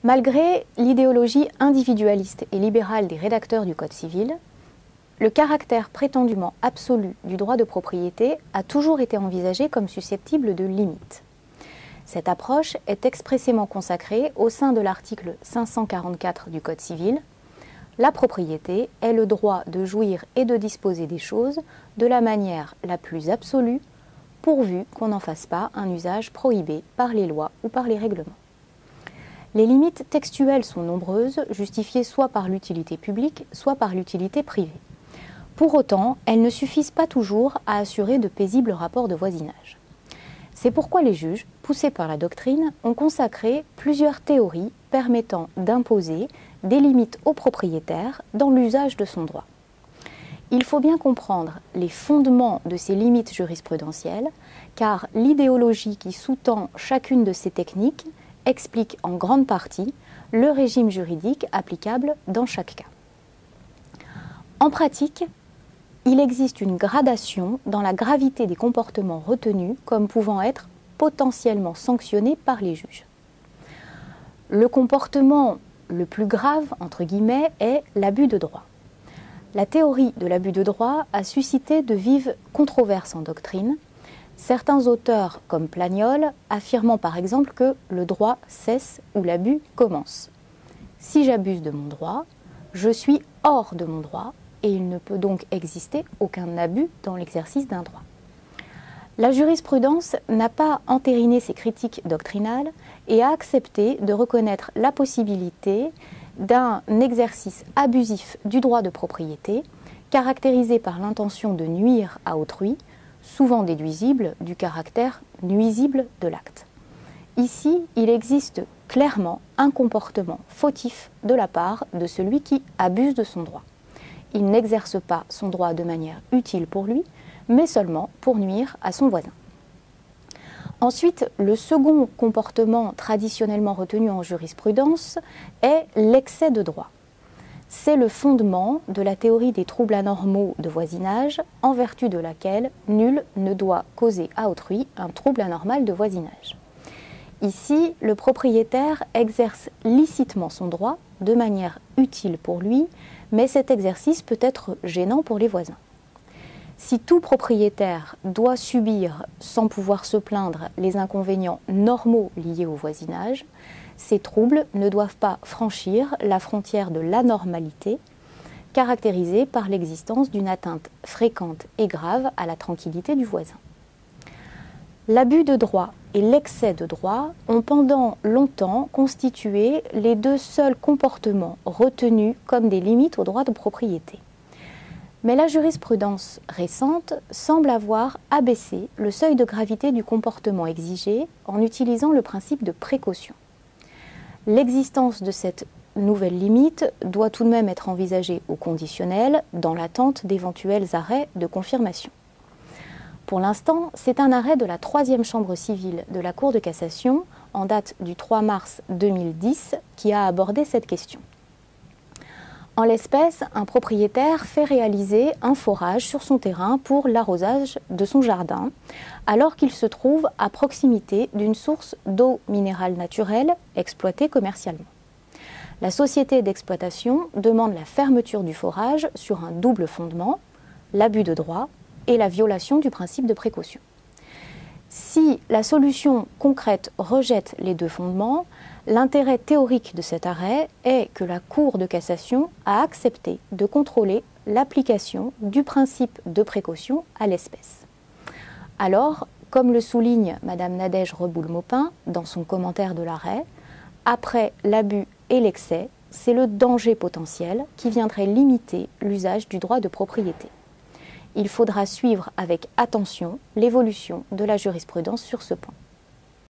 Malgré l'idéologie individualiste et libérale des rédacteurs du Code civil, le caractère prétendument absolu du droit de propriété a toujours été envisagé comme susceptible de limites. Cette approche est expressément consacrée au sein de l'article 544 du Code civil. La propriété est le droit de jouir et de disposer des choses de la manière la plus absolue, pourvu qu'on n'en fasse pas un usage prohibé par les lois ou par les règlements. Les limites textuelles sont nombreuses, justifiées soit par l'utilité publique, soit par l'utilité privée. Pour autant, elles ne suffisent pas toujours à assurer de paisibles rapports de voisinage. C'est pourquoi les juges, poussés par la doctrine, ont consacré plusieurs théories permettant d'imposer des limites aux propriétaires dans l'usage de son droit. Il faut bien comprendre les fondements de ces limites jurisprudentielles, car l'idéologie qui sous-tend chacune de ces techniques explique en grande partie le régime juridique applicable dans chaque cas. En pratique, il existe une gradation dans la gravité des comportements retenus comme pouvant être potentiellement sanctionnés par les juges. Le comportement le plus grave, entre guillemets, est l'abus de droit. La théorie de l'abus de droit a suscité de vives controverses en doctrine, certains auteurs, comme Plagnol, affirmant par exemple que le droit cesse où l'abus commence. Si j'abuse de mon droit, je suis hors de mon droit et il ne peut donc exister aucun abus dans l'exercice d'un droit. La jurisprudence n'a pas entériné ces critiques doctrinales et a accepté de reconnaître la possibilité d'un exercice abusif du droit de propriété, caractérisé par l'intention de nuire à autrui, souvent déduisible du caractère nuisible de l'acte. Ici, il existe clairement un comportement fautif de la part de celui qui abuse de son droit. Il n'exerce pas son droit de manière utile pour lui, mais seulement pour nuire à son voisin. Ensuite, le second comportement traditionnellement retenu en jurisprudence est l'excès de droit. C'est le fondement de la théorie des troubles anormaux de voisinage, en vertu de laquelle nul ne doit causer à autrui un trouble anormal de voisinage. Ici, le propriétaire exerce licitement son droit de manière utile pour lui, mais cet exercice peut être gênant pour les voisins. Si tout propriétaire doit subir, sans pouvoir se plaindre, les inconvénients normaux liés au voisinage, ces troubles ne doivent pas franchir la frontière de l'anormalité, caractérisée par l'existence d'une atteinte fréquente et grave à la tranquillité du voisin. L'abus de droit et l'excès de droit ont pendant longtemps constitué les deux seuls comportements retenus comme des limites au droit de propriété. Mais la jurisprudence récente semble avoir abaissé le seuil de gravité du comportement exigé en utilisant le principe de précaution. L'existence de cette nouvelle limite doit tout de même être envisagée au conditionnel dans l'attente d'éventuels arrêts de confirmation. Pour l'instant, c'est un arrêt de la 3e chambre civile de la Cour de cassation en date du 3 mars 2010 qui a abordé cette question. En l'espèce, un propriétaire fait réaliser un forage sur son terrain pour l'arrosage de son jardin, alors qu'il se trouve à proximité d'une source d'eau minérale naturelle exploitée commercialement. La société d'exploitation demande la fermeture du forage sur un double fondement, l'abus de droit et la violation du principe de précaution. Si la solution concrète rejette les deux fondements, l'intérêt théorique de cet arrêt est que la Cour de cassation a accepté de contrôler l'application du principe de précaution à l'espèce. Alors, comme le souligne Mme Nadège Reboul-Maupin dans son commentaire de l'arrêt, après l'abus et l'excès, c'est le danger potentiel qui viendrait limiter l'usage du droit de propriété. Il faudra suivre avec attention l'évolution de la jurisprudence sur ce point.